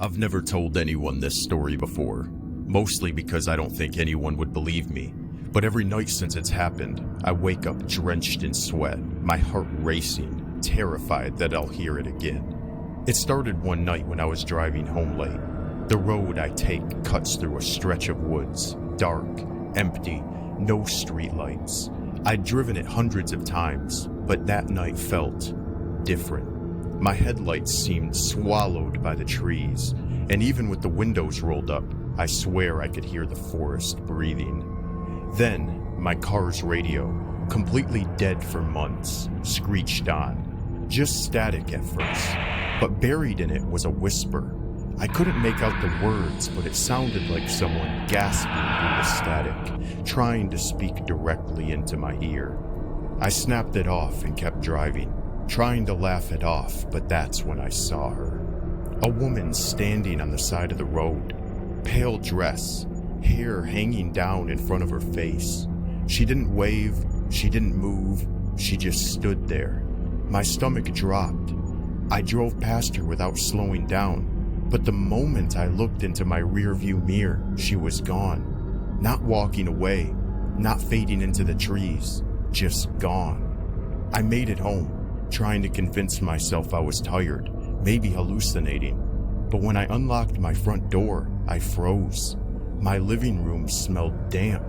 I've never told anyone this story before, mostly because I don't think anyone would believe me. But every night since it's happened, I wake up drenched in sweat, my heart racing, terrified that I'll hear it again. It started one night when I was driving home late. The road I take cuts through a stretch of woods, dark, empty, no streetlights. I'd driven it hundreds of times, but that night felt different. My headlights seemed swallowed by the trees, and even with the windows rolled up, I swear I could hear the forest breathing. Then, my car's radio, completely dead for months, screeched on. Just static at first, but buried in it was a whisper. I couldn't make out the words, but it sounded like someone gasping through the static, trying to speak directly into my ear. I snapped it off and kept driving, trying to laugh it off, but that's when I saw her. A woman standing on the side of the road, pale dress, hair hanging down in front of her face. She didn't wave, she didn't move, she just stood there. My stomach dropped. I drove past her without slowing down, but the moment I looked into my rearview mirror, she was gone. Not walking away, not fading into the trees, just gone. I made it home, trying to convince myself I was tired, maybe hallucinating. But when I unlocked my front door, I froze. My living room smelled damp,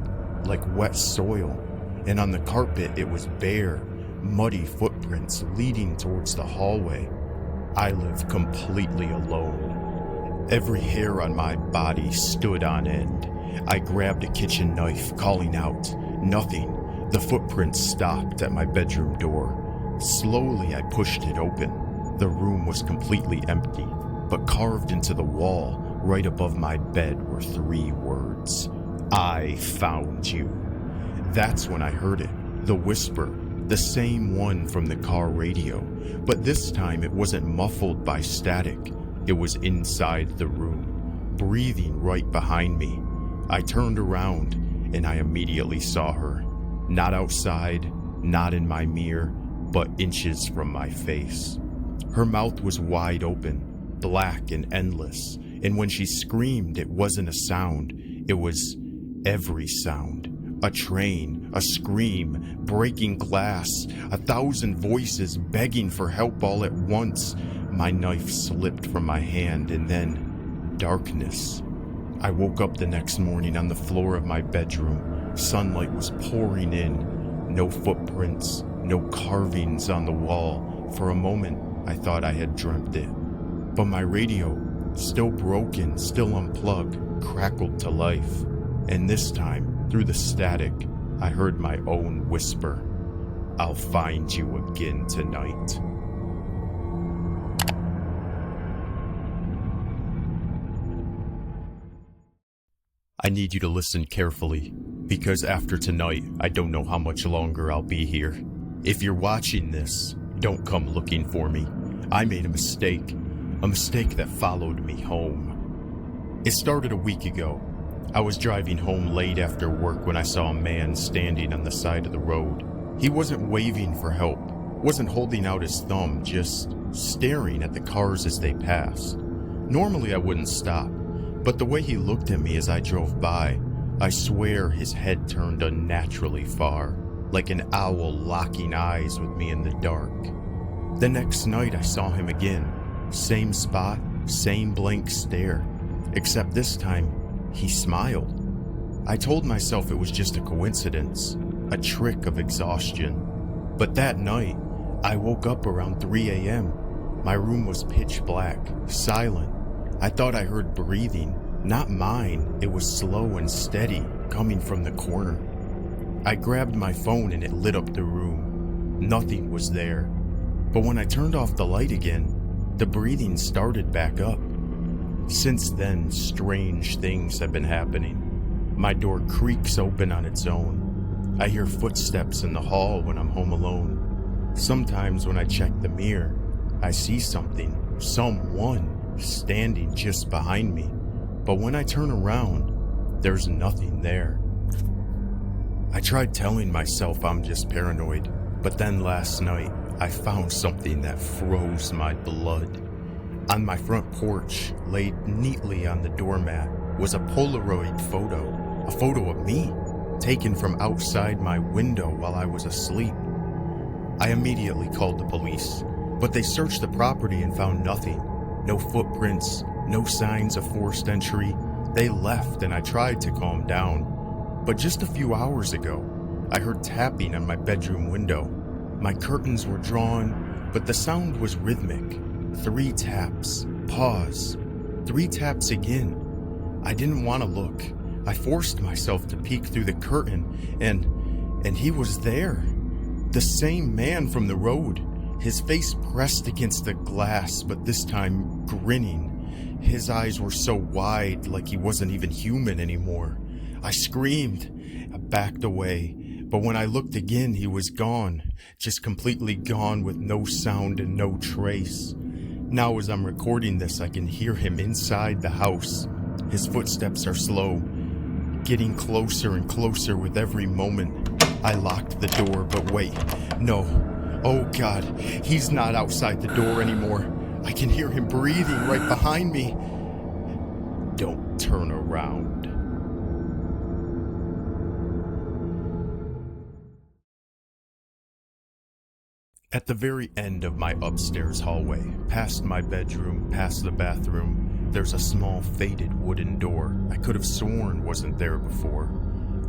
like wet soil, and on the carpet it was bare, muddy footprints leading towards the hallway. I live completely alone. Every hair on my body stood on end. I grabbed a kitchen knife, calling out. Nothing. The footprints stopped at my bedroom door. Slowly, I pushed it open. The room was completely empty, but carved into the wall, right above my bed, were 3 words. I found you. That's when I heard it. The whisper, the same one from the car radio, but this time it wasn't muffled by static. It was inside the room, breathing right behind me. I turned around, and I immediately saw her. Not outside, not in my mirror, but inches from my face. Her mouth was wide open, black and endless, and when she screamed, it wasn't a sound, it was every sound. A train, a scream, breaking glass, 1,000 voices begging for help all at once. My knife slipped from my hand, and then darkness. I woke up the next morning on the floor of my bedroom. Sunlight was pouring in. No footprints, no carvings on the wall. For a moment, I thought I had dreamt it. But my radio, still broken, still unplugged, crackled to life. And this time, through the static, I heard my own whisper. I'll find you again tonight. I need you to listen carefully, because after tonight, I don't know how much longer I'll be here. If you're watching this, don't come looking for me. I made a mistake that followed me home. It started a week ago. I was driving home late after work when I saw a man standing on the side of the road. He wasn't waving for help, wasn't holding out his thumb, just staring at the cars as they passed. Normally I wouldn't stop, but the way he looked at me as I drove by, I swear his head turned unnaturally far, like an owl locking eyes with me in the dark. The next night I saw him again. Same spot, same blank stare, except this time he smiled. I told myself it was just a coincidence, a trick of exhaustion. But that night, I woke up around 3 a.m. My room was pitch black, silent. I thought I heard breathing, not mine. It was slow and steady, coming from the corner. I grabbed my phone and it lit up the room. Nothing was there. But when I turned off the light again, the breathing started back up. Since then, strange things have been happening. My door creaks open on its own. I hear footsteps in the hall when I'm home alone. Sometimes when I check the mirror, I see something, someone, standing just behind me. But when I turn around, there's nothing there. I tried telling myself I'm just paranoid, but then last night, I found something that froze my blood. On my front porch, laid neatly on the doormat, was a Polaroid photo, a photo of me, taken from outside my window while I was asleep. I immediately called the police, but they searched the property and found nothing. No footprints, no signs of forced entry. They left and I tried to calm down. But just a few hours ago, I heard tapping on my bedroom window. My curtains were drawn, but the sound was rhythmic. 3 taps, pause, 3 taps again. I didn't want to look. I forced myself to peek through the curtain, and he was there. The same man from the road, his face pressed against the glass, but this time grinning. His eyes were so wide, like he wasn't even human anymore. I screamed. I backed away, but when I looked again, he was gone, just completely gone with no sound and no trace. Now as I'm recording this, I can hear him inside the house. His footsteps are slow, getting closer and closer with every moment. I locked the door, but wait, no. Oh God, he's not outside the door anymore. I can hear him breathing right behind me. Don't turn around. At the very end of my upstairs hallway, past my bedroom, past the bathroom, there's a small faded wooden door I could have sworn wasn't there before.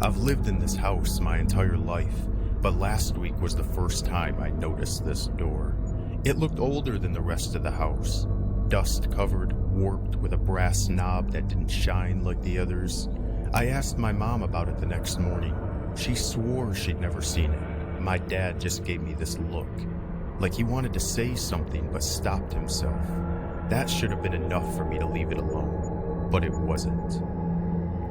I've lived in this house my entire life, but last week was the first time I noticed this door. It looked older than the rest of the house, dust-covered, warped with a brass knob that didn't shine like the others. I asked my mom about it the next morning. She swore she'd never seen it. My dad just gave me this look, like he wanted to say something but stopped himself. That should have been enough for me to leave it alone, but it wasn't.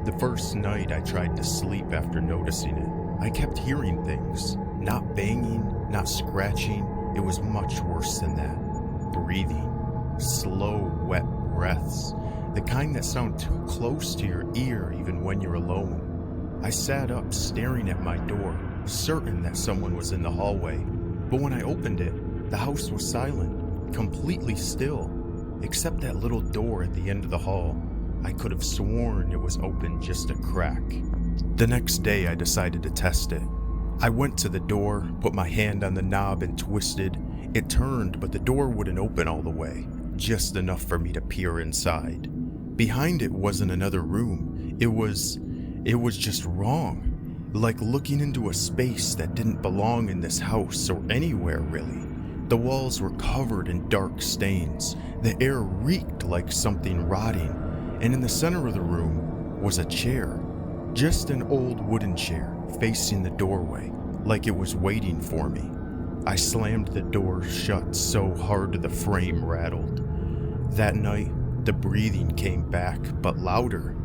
The first night I tried to sleep after noticing it, I kept hearing things. Not banging, not scratching, it was much worse than that. Breathing, slow, wet breaths, the kind that sound too close to your ear even when you're alone. I sat up staring at my door, certain that someone was in the hallway, but when I opened it, the house was silent, completely still, except that little door at the end of the hall. I could have sworn it was open just a crack. The next day I decided to test it. I went to the door, put my hand on the knob and twisted. It turned, but the door wouldn't open all the way, just enough for me to peer inside. Behind it wasn't another room. It was just wrong. Like looking into a space that didn't belong in this house or anywhere really. The walls were covered in dark stains. The air reeked like something rotting. And in the center of the room was a chair. Just an old wooden chair facing the doorway, like it was waiting for me. I slammed the door shut so hard the frame rattled. That night, the breathing came back, but louder.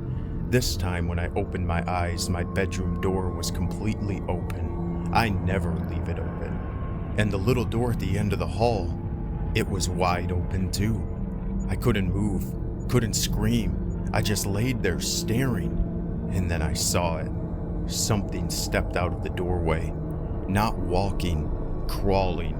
This time when I opened my eyes, my bedroom door was completely open. I never leave it open. And the little door at the end of the hall, it was wide open too. I couldn't move, couldn't scream. I just laid there staring, and then I saw it. Something stepped out of the doorway, not walking, crawling.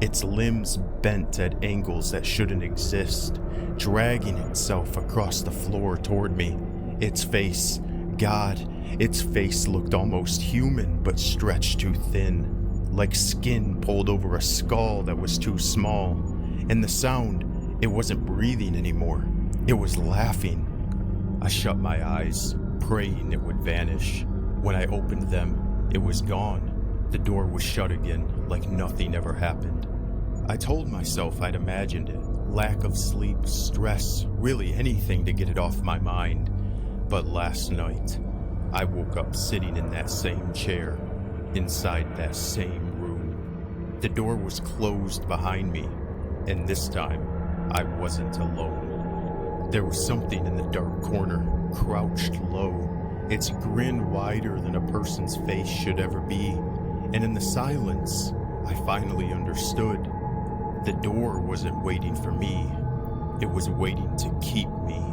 Its limbs bent at angles that shouldn't exist, dragging itself across the floor toward me. Its face, God, its face looked almost human but stretched too thin, like skin pulled over a skull that was too small. And the sound, it wasn't breathing anymore. It was laughing. I shut my eyes, praying it would vanish. When I opened them, it was gone. The door was shut again, like nothing ever happened. I told myself I'd imagined it. Lack of sleep, stress, really anything to get it off my mind. But last night, I woke up sitting in that same chair, inside that same room. The door was closed behind me, and this time, I wasn't alone. There was something in the dark corner, crouched low, its grin wider than a person's face should ever be. And in the silence, I finally understood. The door wasn't waiting for me. It was waiting to keep me.